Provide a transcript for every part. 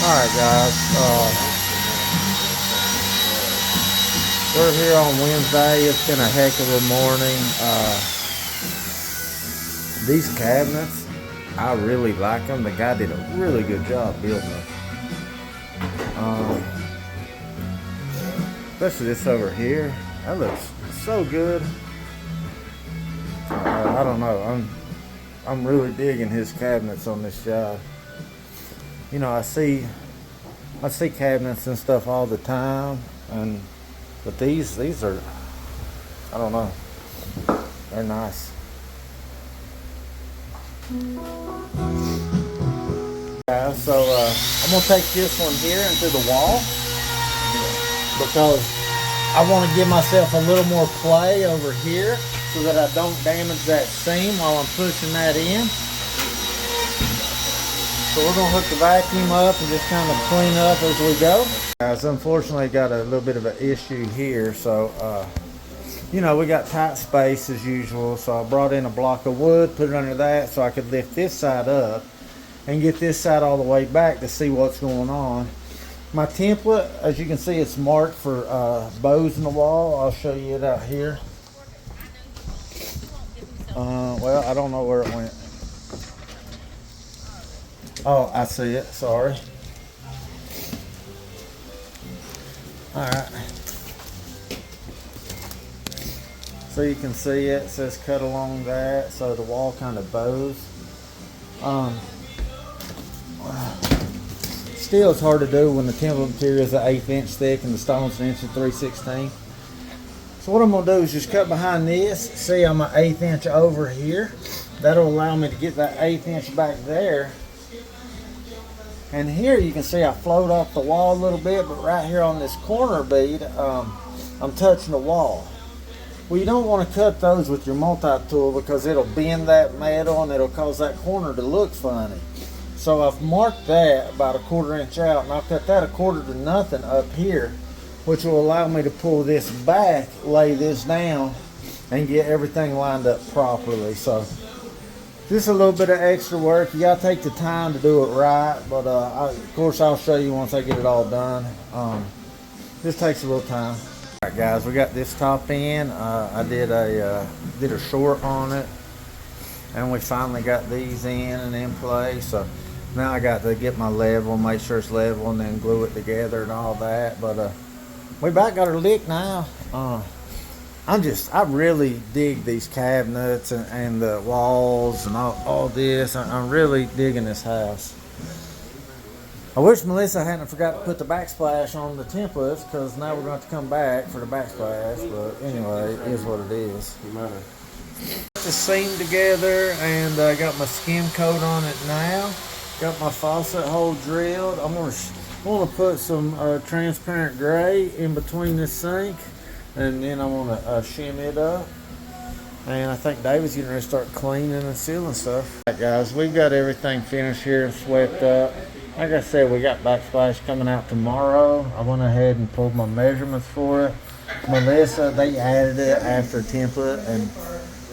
Alright guys, we're here on Wednesday. It's been a heck of a morning. These cabinets, I really like them. The guy did a really good job building them. Especially this over here. That looks so good. I don't know. I'm really digging his cabinets on this job. You know, I see cabinets and stuff all the time, but these are, I don't know, they're nice. Yeah, so I'm gonna take this one here into the wall because I want to give myself a little more play over here so that I don't damage that seam while I'm pushing that in. So we're going to hook the vacuum up and just kind of clean up as we go. Guys, unfortunately got a little bit of an issue here. So, you know, we got tight space as usual. So I brought in a block of wood, put it under that so I could lift this side up and get this side all the way back to see what's going on. My template, as you can see, it's marked for bows in the wall. I'll show you it out here. Well, I don't know where it went. Oh, I see it. Sorry. Alright. So you can see it. It says cut along that. So the wall kind of bows. Still, it's hard to do when the template material is an 1/8 inch thick and the stone's 1 3/16 inch. So what I'm going to do is just cut behind this. See, I'm an 1/8 inch over here. That'll allow me to get that 1/8 inch back there. And here you can see I float off the wall a little bit, but right here on this corner bead, I'm touching the wall. Well, you don't want to cut those with your multi-tool because it'll bend that metal and it'll cause that corner to look funny. So I've marked that about 1/4 inch out, and I'll cut that 1/4 to nothing up here, which will allow me to pull this back, lay this down, and get everything lined up properly. So just a little bit of extra work. You gotta take the time to do it right, but of course I'll show you once I get it all done. This takes a little time. All right guys, we got this top in. I did a short on it, and we finally got these in and in place. So now I got to get my level, make sure it's level, and then glue it together and all that. But we about got her licked now. I really dig these cabinets and the walls and all this. I'm really digging this house. I wish Melissa hadn't forgot to put the backsplash on the templates, because now we're going to have to come back for the backsplash. But anyway, it is what it is. Put the seam together, and I got my skim coat on it now. Got my faucet hole drilled. I'm going to put some transparent gray in between this sink. And then I'm going to shim it up. And I think David's getting ready to start cleaning and sealing stuff. Alright guys, we've got everything finished here and swept up. Like I said, we got backsplash coming out tomorrow. I went ahead and pulled my measurements for it. Melissa, they added it after template, and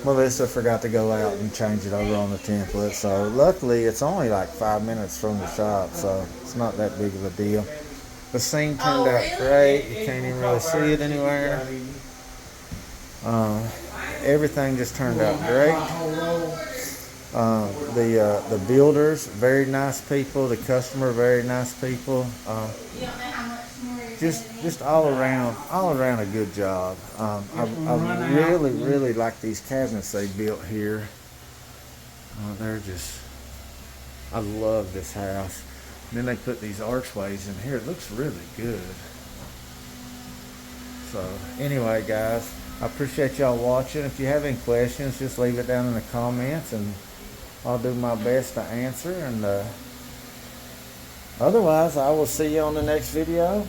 Melissa forgot to go out and change it over on the template. So luckily, it's only like 5 minutes from the shop, so it's not that big of a deal. The seam turned out great. You can't even really see it anywhere. Everything just turned out great. The builders, very nice people. The customer, very nice people. Just all around a good job. I really like these cabinets they built here. I love this house. And then they put these archways in here. It looks really good. So anyway guys, I appreciate y'all watching. If you have any questions, just leave it down in the comments and I'll do my best to answer. And otherwise, I will see you on the next video.